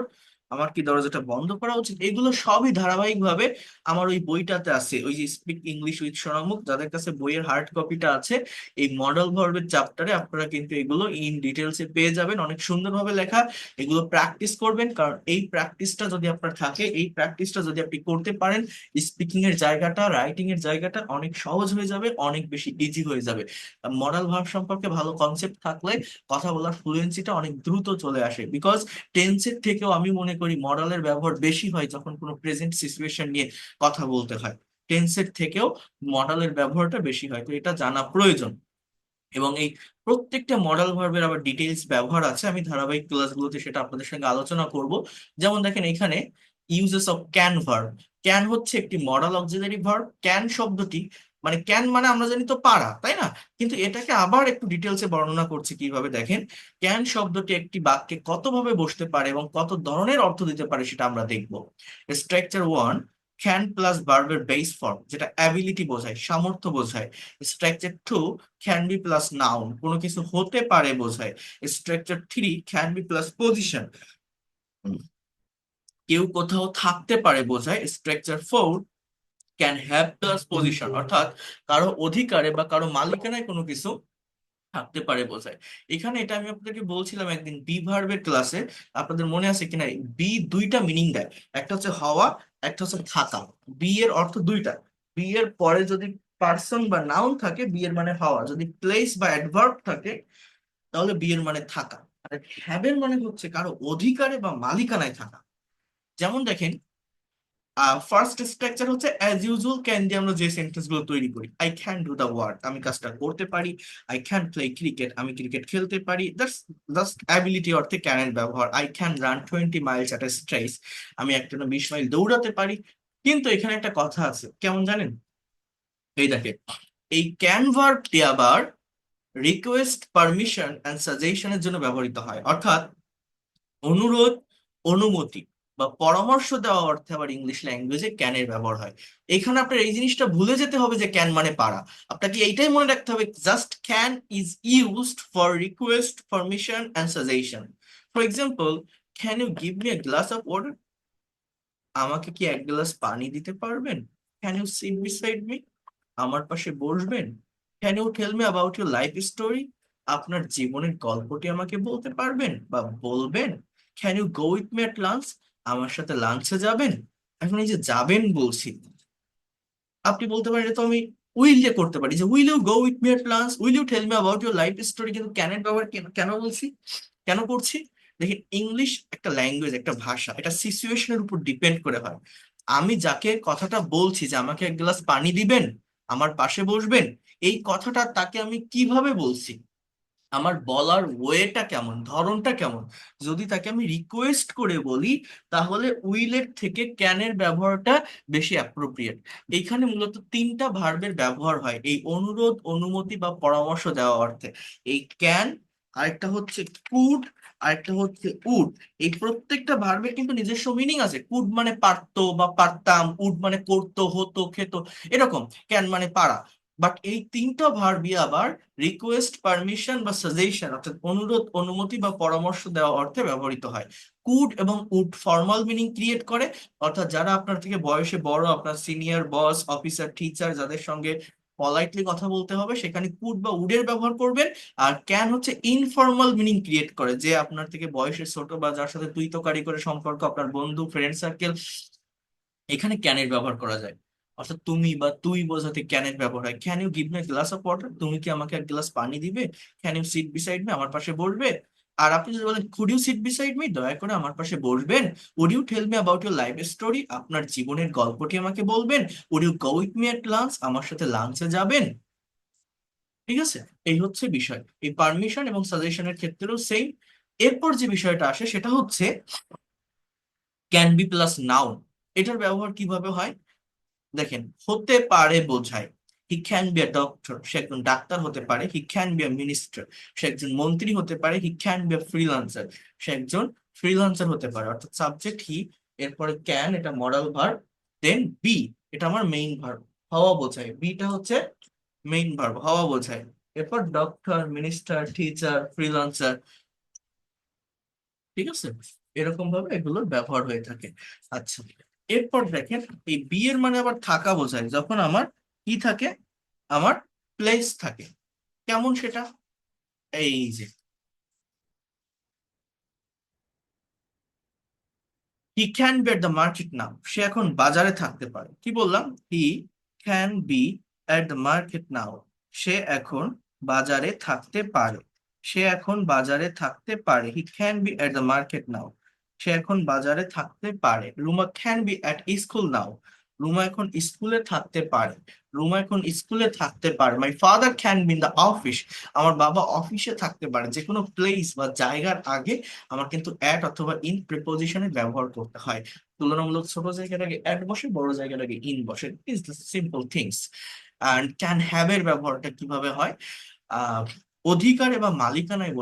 আমার কি দরজাটা বন্ধ করা উচিত? এগুলো সবই ধারাবাহিক ভাবে আমার ওই বইটাতে আছে, ওই যে স্পিক ইংলিশ উইথ সোনামুখ, যাদের কাছে বইয়ের হার্ড কপিটা আছে, এই মডেল ভার্বের চ্যাপ্টারে আপনারা কিন্তু এগুলো ইন ডিটেলসে পেয়ে যাবেন, অনেক সুন্দরভাবে লেখা। এগুলো প্র্যাকটিস করবেন, কারণ এই প্র্যাকটিসটা যদি আপনার থাকে, এই প্র্যাকটিসটা যদি আপনি করতে পারেন, স্পিকিং এর জায়গাটা, রাইটিং এর জায়গাটা অনেক সহজ হয়ে যাবে, অনেক বেশি ইজি হয়ে যাবে। মডেল ভার্ব সম্পর্কে ভালো কনসেপ্ট থাকলে কথা বলার ফ্লুয়েন্সিটা অনেক দ্রুত চলে আসে, বিকজ টেন্সের থেকেও আমি মনে করি মডেলের ব্যবহার বেশি হয় যখন কোনো প্রেজেন্ট সিচুয়েশন নিয়ে কথা বলতে হয়। টেন্সের থেকেও মডেলের ব্যবহারটা বেশি হয়, তো এটা জানা প্রয়োজন। এবং এই প্রত্যেকটা মডেল ভার্বের আবার ডিটেইলস ব্যবহার আছে, আমি ধারাবাহিক ক্লাসগুলোতে সেটা আপনাদের সঙ্গে আলোচনা করব। যেমন দেখেন এখানে uses of can verb. Can হচ্ছে একটি মডেল অক্সিলারি ভার্ব। ক্যান শব্দটি মানে ক্যান মানে আমরা জানি তো পারা, তাই না? কিন্তু এটাকে আবার একটু ডিটেলসে বর্ণনা করছি কিভাবে, দেখেন ক্যান শব্দটি একটি বাক্যে কতভাবে বসতে পারে এবং কত ধরনের অর্থ দিতে পারে সেটা আমরা দেখব। স্ট্রাকচার 1, ক্যান প্লাস ভার্বের বেস ফর্ম, যেটা অ্যাবিলিটি বোঝায়, সামর্থ্য বোঝায়। Structure 2, can be plus noun, কোনো কিছু হতে পারে বোঝায়। Structure 3, can be plus position, কেউ কোথাও থাকতে পারে বোঝায়। Structure 4, can have plus position, অর্থাৎ কারো অধিকারে বা কারো মালিকানায় কোনো কিছু থাকতে পারে বোঝায়। এখানে এটা আমি আপনাদেরকে বলছিলাম একদিন বি ভার্বের ক্লাসে, আপনাদের মনে আছে কিনা, বি দুইটা মিনিং দেয়, একটা হচ্ছে হওয়া, একটা হচ্ছে থাকা। বি এর অর্থ দুইটা। বি এর পরে যদি পার্সন বা নাউন থাকে, বি এর মানে হওয়া, যদি প্লেস বা অ্যাডভার্ব থাকে তাহলে বি এর মানে থাকা। আর হ্যাভ এর মানে হচ্ছে কারো অধিকারে বা মালিকানায় থাকা। যেমন দেখেন ফার্স্ট স্ট্রাকচার হচ্ছে অ্যাজ ইউজুয়াল, ক্যান দিয়ে আমরা যে সেন্টেন্স গুলো তৈরি করি। I can do the work, আমি কাজটা করতে পারি। আই ক্যান প্লে ক্রিকেট, আমি ক্রিকেট খেলতে পারি। দ্যাটস জাস্ট অ্যাবিলিটি অর্থে ক্যান এর ব্যবহার। I can run 20 Miles at a stretch, আমি একটানা 20 মাইল দৌড়াতে পারি। কিন্তু এখানে একটা কথা আছে, কেমন জানেন? এই দেখেন এই ক্যান ভার্বটি আবার রিকোয়েস্ট, পারমিশন এন্ড সাজেশনের জন্য ব্যবহৃত হয়, অর্থাৎ অনুরোধ, অনুমতি বা পরামর্শ দেওয়া অর্থে আবার ইংলিশ ল্যাঙ্গুয়েজে ক্যানের ব্যবহার হয়। এখানে আপনার এই জিনিসটা ভুলে যেতে হবে যে ক্যান মানে পারা। আপনাকে এইটাই মনে রাখতে হবে, just can is used for request, permission and suggestion. For example, can you give me a glass of water, আমাকে কি এক গ্লাস পানি দিতে পারবেন? Can you sit beside me, আমার পাশে বসবেন? Can you tell me about your life story, আপনার জীবনের গল্পটি আমাকে বলতে পারবেন বা বলবেন? Can you go with me at lunch, আমার সাথে লাঞ্চে যাবেন? এখন এই যে যাবেন বলছি, আপনি বলতে পারেন এটা তো আমি উইল দিয়ে করতে পারি, যে will you go with me at lunch, will you tell me about your life story, কিন্তু ক্যানের ব্যবহার কেন বলছি, কেন করছি? দেখেন ইংলিশ একটা ল্যাঙ্গুয়েজ, একটা ভাষা, এটা সিচুয়েশনের উপর ডিপেন্ড করে হয়। আমি যাকে কথাটা বলছি যে আমাকে এক গ্লাস পানি দিবেন, আমার পাশে বসবেন, এই কথাটা তাকে আমি কিভাবে বলছি, আমার বলার ওয়েটা কেমন, ধরনটা কেমন। যদি তাকে আমি রিকোয়েস্ট করে বলি তাহলে উইলের থেকে ক্যানের ব্যবহারটা বেশি অ্যাপ্রোপ্রিয়েট। এইখানে মূলত তিনটা ভার্বের ব্যবহার হয় এই অনুরোধ, অনুমতি বা পরামর্শ দেওয়া অর্থে। এই ক্যান, আরেকটা হচ্ছে কুড, আরেকটা হচ্ছে উড। এই প্রত্যেকটা ভার্বের কিন্তু নিজস্ব মিনিং আছে। কুড মানে পারতো বা পারতাম, উড মানে করতো, হতো, খেত, এরকম। ক্যান মানে পারা। বাট এই তিনটা ভার্বই আবার রিকোয়েস্ট, পারমিশন বা সাজেশন অর্থাৎ অনুরোধ, অনুমতি বা পরামর্শ দেওয়া অর্থে ব্যবহৃত হয়। কুড এবং উড ফর্মাল মিনিং ক্রিয়েট করে, অর্থাৎ যারা আপনার থেকে বয়সে বড়, আপনার সিনিয়র, বস, অফিসার, টিচার, যাদের সঙ্গে পলাইটলি কথা বলতে হবে সেখানে কুড বা উডের ব্যবহার করবেন। আর ক্যান হচ্ছে ইনফর্মাল মিনিং ক্রিয়েট করে, যে আপনার থেকে বয়সে ছোট বা যার সাথে তুই তোকারি করে সম্পর্ক, আপনার বন্ধু, ফ্রেন্ড সার্কেল, এখানে ক্যানের ব্যবহার করা যায়। অর্থাৎ তুমি বা তুই বোঝাতে ক্যানের ব্যবহার হয়। Can you give me glass of water, তুমি কি আমাকে এক গ্লাস পানি দিবে? Can you sit beside me, আমার পাশে বসবে? আর আপনি যদি বলেন could you sit beside me, দয়া করে আমার পাশে বসবেন? Would you tell me about your life story, আপনার জীবনের গল্পটি আমাকে বলবেন? Would you go with me at lunch, আমার সাথে লাঞ্চে যাবেন? ঠিক আছে, এই হচ্ছে বিষয়। এই পারমিশন এবং সাজেশনের ক্ষেত্রেও সেম। এরপর যে বিষয়টা আসে সেটা হচ্ছে ক্যান বি প্লাস নাউন। এটার ব্যবহার কিভাবে হয় দেখেন, হতে পারে বোঝায়। He can be a doctor, সে একজন ডাক্তার হতে পারে। He can be a minister, সে একজন মন্ত্রী হতে পারে। He can be a freelancer, সে একজন ফ্রিল্যান্সার হতে পারে। অর্থাৎ সাবজেক্ট হি, এরপরে ক্যান, এটা মডাল ভার্ব, দেন বি, এটা আমার মেইন ভার্ব, হওয়া বোঝায়। বিটা হচ্ছে মেইন ভার্ব, হওয়া বোঝায়। এরপর ডক্টর, মিনিস্টার, টিচার, ফ্রিল্যান্সার। ঠিক আছে, এরকম ভাবে এগুলোর ব্যবহার হয়ে থাকে। আচ্ছা, এরপর দেখেন এই বি এর মানে আবার থাকা বোঝায়, যখন আমার কি থাকে, আমার প্লেস থাকে। কেমন সেটা? এই যে he can be at the market now, সে এখন বাজারে থাকতে পারে। কি বললাম? He can be at the market now, সে এখন বাজারে থাকতে পারে। সে এখন বাজারে থাকতে পারে। He can be at the market now, সে এখন বাজারে থাকতে পারে। Ruma can be at school now, Ruma এখন স্কুলে থাকতে পারে। রুমা এখন স্কুলে থাকতে পারে। My father can be in the office. আমার বাবা অফিসে থাকতে পারে। যে কোনো প্লেস বা জায়গার আগে আমার কিন্তু অ্যাট অথবা ইন প্রিপোজিশনের ব্যবহার করতে হয়। তুলনামূলক ছোট জায়গার আগে অ্যাট বসে, বড় জায়গার আগে ইন বসে। Is the simple things. And can have এর ব্যবহারটা কিভাবে হয়? আহ অধিকার এবং মালিকানায়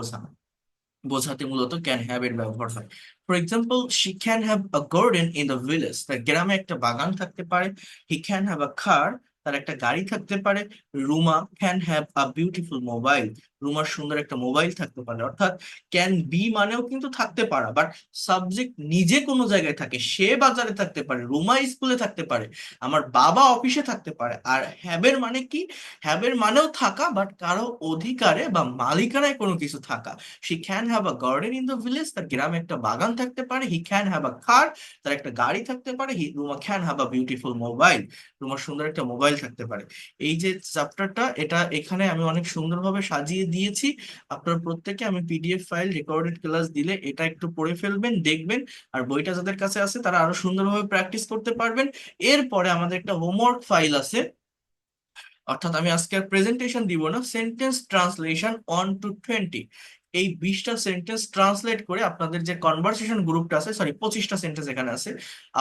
বোঝাতে মূলত ক্যান হ্যাভ এর ব্যবহার হয়। For example, she can have a garden in the village. তার গ্রামে একটা বাগান থাকতে পারে। He can have a car. তার একটা গাড়ি থাকতে পারে। Ruma can have a beautiful mobile. রুমার সুন্দর একটা মোবাইল থাকতে পারে। অর্থাৎ ক্যান বি মানেও কিন্তু থাকতে পারা, বাট সাবজেক্ট নিজে কোনো জায়গায় থাকে। সে বাজারে থাকতে পারে, রুমা স্কুলে থাকতে পারে, আমার বাবা অফিসে থাকতে পারে। আর হ্যাবের মানে কি? হ্যাবের মানেও থাকা, বাট কারো অধিকারে বা মালিকানায় কোনো কিছু থাকা। She can have a garden in the village. তার গ্রামে একটা বাগান থাকতে পারে। He can have a car. তার একটা গাড়ি থাকতে পারে। Ruma can have a beautiful mobile. রুমার সুন্দর একটা মোবাইল থাকতে পারে। এই যে চ্যাপ্টারটা, এটা এখানে আমি অনেক সুন্দরভাবে সাজিয়ে দিয়েছি। আপনার প্রত্যেকে আমি পিডিএফ ফাইল রেকর্ডেড ক্লাস দিলে এটা একটু পড়ে ফেলবেন, দেখবেন। আর বইটা যাদের কাছে আছে তারা আরো সুন্দরভাবে প্র্যাকটিস করতে পারবেন। এরপরে আমাদের একটা হোমওয়ার্ক ফাইল আছে। অর্থাৎ আমি আজকে আর প্রেজেন্টেশন দিব না, সেন্টেন্স ট্রান্সলেশন 1 to 20। এই 20টা সেন্টেন্স ট্রান্সলেট করে আপনাদের যে কনভারসেশন গ্রুপটা আছে, সরি 25টা সেন্টেন্স এখানে আছে,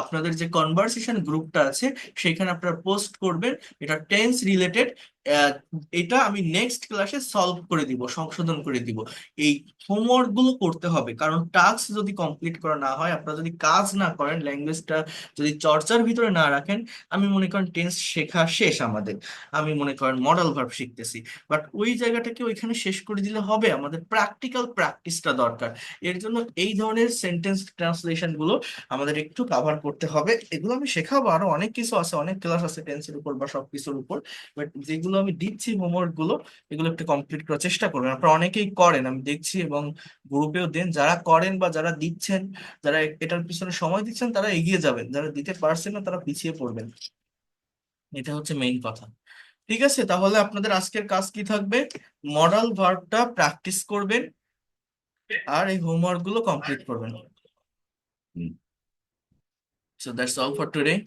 আপনাদের যে কনভারসেশন গ্রুপটা আছে সেখানে আপনারা পোস্ট করবেন। এটা টেন্স রিলেটেড। এটা আমি নেক্সট ক্লাসে সলভ করে দিব, সংশোধন করে দিব। এই হোমওয়ার্ক গুলো করতে হবে, কারণ টাস্ক যদি কমপ্লিট করা না হয়, আপনারা যদি কাজ না করেন, ল্যাঙ্গুয়েজটা যদি চর্চার ভিতরে না রাখেন, আমি মনে করেন টেন্স শেখা শেষ আমাদের। আমি মনে করেন মডেল ভার্ব শিখতেছি, বাট ওই জায়গাটাকে ওইখানে শেষ করে দিলে হবে? আমাদের প্র্যাকটিক্যাল প্র্যাকটিসটা দরকার। এর জন্য এই ধরনের সেন্টেন্স ট্রান্সলেশন গুলো আমাদের একটু কভার করতে হবে। এগুলো আমি শেখাবো, আরো অনেক কিছু আছে, অনেক ক্লাস আছে টেন্সের উপর বা সবকিছুর উপর। বাট যেগুলো আমি দিচ্ছি হোমওয়ার্ক গুলো, এগুলো একটু কমপ্লিট করার চেষ্টা করবেন। আপনারা অনেকেই করেন, আমি দেখছি, এবং গ্রুপেও দেন। যারা করেন বা যারা দিচ্ছেন, যারা এটার পিছনে সময় দিচ্ছেন, তারা এগিয়ে যাবেন। যারা দিতে পারছেন না, তারা পিছিয়ে পড়বেন। এটা হচ্ছে মেইন কথা। ঠিক আছে, তাহলে আপনাদের আজকের কাজ কি থাকবে? মডাল ভার্বটা প্র্যাকটিস করবেন আর এই হোমওয়ার্ক গুলো কমপ্লিট করবেন। So that's all for today.